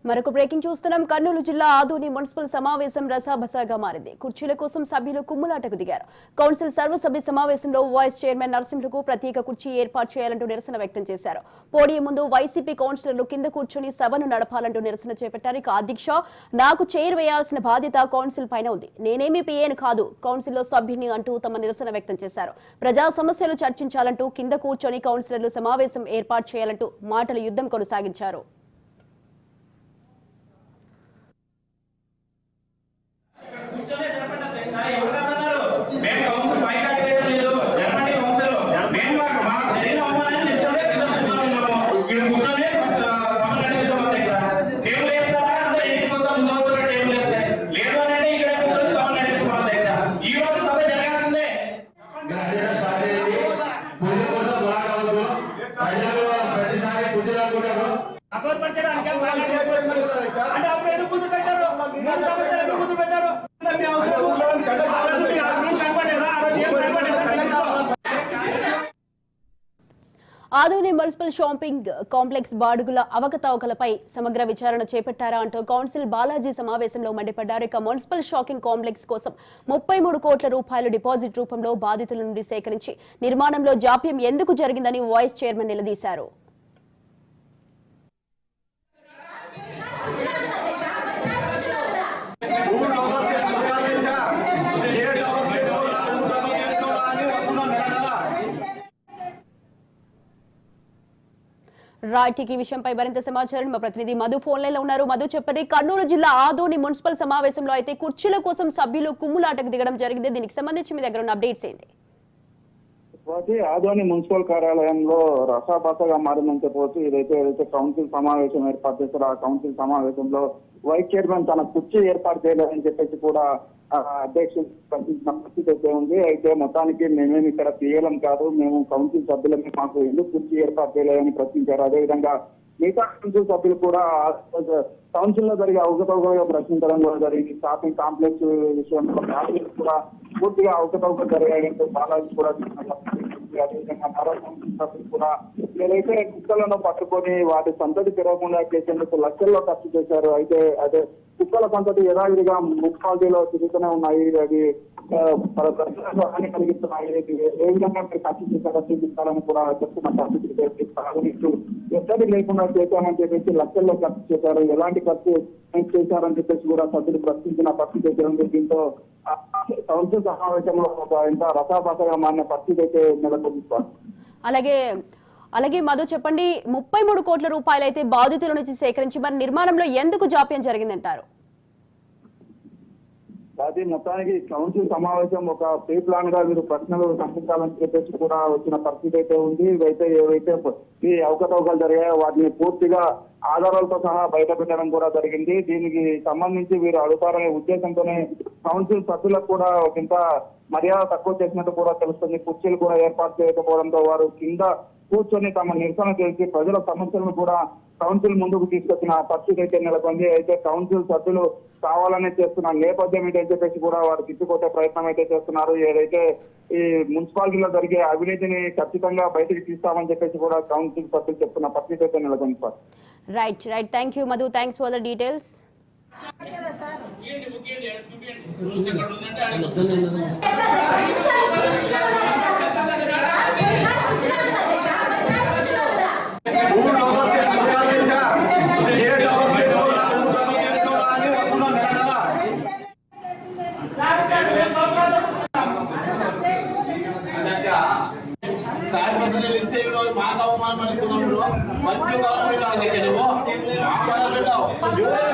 మరొక బ్రేకింగ్ చూస్తున్నాం. కర్నూలు జిల్లా ఆదోని మున్సిపల్ సమావేశం రసాబసాగా మారింది. కుర్చీల కోసం సభ్యులు కుమ్ములాటకు దిగారు. కౌన్సిల్ సర్వసభ్య సమావేశంలో వైస్ చైర్మన్ నరసింహులకు ప్రత్యేక కుర్చీ ఏర్పాటు చేయాలంటూ నిరసన వ్యక్తం చేశారు. పోడియం ముందు వైసీపీ కౌన్సిలర్లు కింద కూర్చొని సభను నడపాలంటూ నిరసన చేపట్టారు. ఇక అధ్యక్ష, నాకు చైర్ వేయాల్సిన బాధ్యత కౌన్సిల్ పైన ఉంది. నేనేమీ పిఏను కాదు, కౌన్సిల్లో సభ్యుని అంటూ తమ నిరసన వ్యక్తం చేశారు. ప్రజా సమస్యలు చర్చించాలంటూ కింద కూర్చొని కౌన్సిలర్లు సమావేశం ఏర్పాటు చేయాలంటూ మాటల యుద్ధం కొనసాగించారు. ఆదోని మున్సిపల్ షాపింగ్ కాంప్లెక్స్ బాడుగుల అవకతవకలపై సమగ్ర విచారణ చేపట్టారా అంటూ కౌన్సిల్ బాలాజీ సమావేశంలో మండిపడ్డారు. ఇక మున్సిపల్ షాపింగ్ కాంప్లెక్స్ కోసం 33 కోట్ల రూపాయలు డిపాజిట్ రూపంలో బాధితుల నుండి సేకరించి నిర్మాణంలో జాప్యం ఎందుకు జరిగిందని వైస్ చైర్మన్ నిలదీశారు. రైట్, ఈ విషయంపై మరింత సమాచారం మా ప్రతినిధి మధు ఫోన్ లైన్ లో ఉన్నారు. మధు, చెప్పండి, కర్నూలు జిల్లా ఆదోని మున్సిపల్ సమావేశంలో అయితే కుర్చీల కోసం సభ్యులు కుమ్ములాటకు దిగడం జరిగింది. దీనికి సంబంధించి మీ దగ్గర ఉన్న అప్డేట్స్ ఏంటి? ఆదోని మున్సిపల్ కార్యాలయంలో రసాబసగా మారిందని చెప్పవచ్చు. ఏదైతే కౌన్సిల్ సమావేశం ఏర్పాటు చేశారో ఆ కౌన్సిల్ సమావేశంలో వైస్ చైర్మన్ తన కుర్చీ ఏర్పాటు చేయలేదని చెప్పేసి కూడా అధ్యక్షుడు ప్రశ్నించిన పరిస్థితి అయితే ఉంది. అయితే మొత్తానికి మేమేమి ఇక్కడ పిఎలం కాదు, మేము కౌన్సిల్ సభ్యులమే, మాకు ఎందుకు కుర్చీ ఏర్పాటు చేయలేదని ప్రశ్నించారు. అదేవిధంగా మిగతా కౌన్సిల్ సభ్యులు కూడా కౌన్సిల్ లో జరిగే అవకతవకలుగా ప్రశ్నించడం కూడా జరిగింది. షాపింగ్ కాంప్లెక్స్ విషయంలో కూడా పూర్తిగా అవకతవకలు జరిగాయంటూ బాలాజీ కూడా అదేవిధంగా మరో కౌన్సిల్ సభ్యులు కూడా ఏదైతే కుక్కలను పట్టుకొని వాటి సంతతి పెరగకుండా చేసేందుకు లక్షల్లో ఖర్చు చేశారు. అయితే అదే కుక్కల సంతతి యథావిధిగా మున్సిపాలిటీలో తిరుగుతూనే ఉన్నాయి. అది హాని కలిగిస్తున్నాయి. ఏ విధంగా మీరు ఖర్చు చేశారో చూపిస్తారని కూడా చెప్తున్న పరిస్థితి ఎక్కడి లేకుండా చేశామని చెప్పేసి లక్షల్లో ఖర్చు చేశారు. ఎలాంటి ఖర్చు చేశారని చెప్పేసి కూడా సభ్యులు ప్రశ్నించిన పరిస్థితి అయితే ఉంది. దీంతో కౌన్సిల్ సమావేశంలో ఇంత రసాభాసగా మారిన పరిస్థితి అయితే నెలకొంది. అలాగే మధు, చెప్పండి, 33 కోట్ల రూపాయలు అయితే బాధితుల నుంచి సేకరించి మరి నిర్మాణంలో ఎందుకు జాప్యం జరిగిందంటారు? అది మొత్తానికి కౌన్సిల్ సమావేశం ఒక ప్రీ ప్లాన్ గా మీరు ప్రశ్నలు సంపించాలని చెప్పేసి కూడా వచ్చిన పరిస్థితి అయితే ఉంది. ఏవైతే ఈ అవకతవకలు జరిగాయో వాటిని పూర్తిగా ఆధారాలతో సహా బయట పెట్టడం కూడా జరిగింది. దీనికి సంబంధించి వీరు అడుగుతారనే ఉద్దేశంతోనే కౌన్సిల్ సభ్యులకు కూడా ఇంత మర్యాద తక్కువ చేసినట్టు కూడా తెలుస్తుంది. కుర్చీలు కూడా ఏర్పాటు చేయకపోవడంతో వారు కింద కూర్చొని తమ నిరసన చేసి ప్రజల సమస్యలను కూడా కౌన్సిల్ ముందుకు తీసుకొచ్చిన పరిస్థితి అయితే నెలకొంది. అయితే కౌన్సిల్ సభ్యులు కావాలనే చేస్తున్న నేపథ్యం ఏంటని చెప్పేసి కూడా వారు తిట్టుకొట్టే ప్రయత్నం అయితే చేస్తున్నారు. ఏదైతే ఈ మున్సిపాలిటీలో జరిగే అవినీతిని ఖచ్చితంగా బయటకు తీస్తామని చెప్పేసి కూడా కౌన్సిల్ సభ్యులు చెప్తున్న పరిస్థితి అయితే నెలకొంది. Sir right, thank you Madhu, thanks for the details. మాకు అవమానం పడుతున్నప్పుడు మంచి గవర్నమెంట్ అధ్యక్ష నువ్వు మా పెట్టావు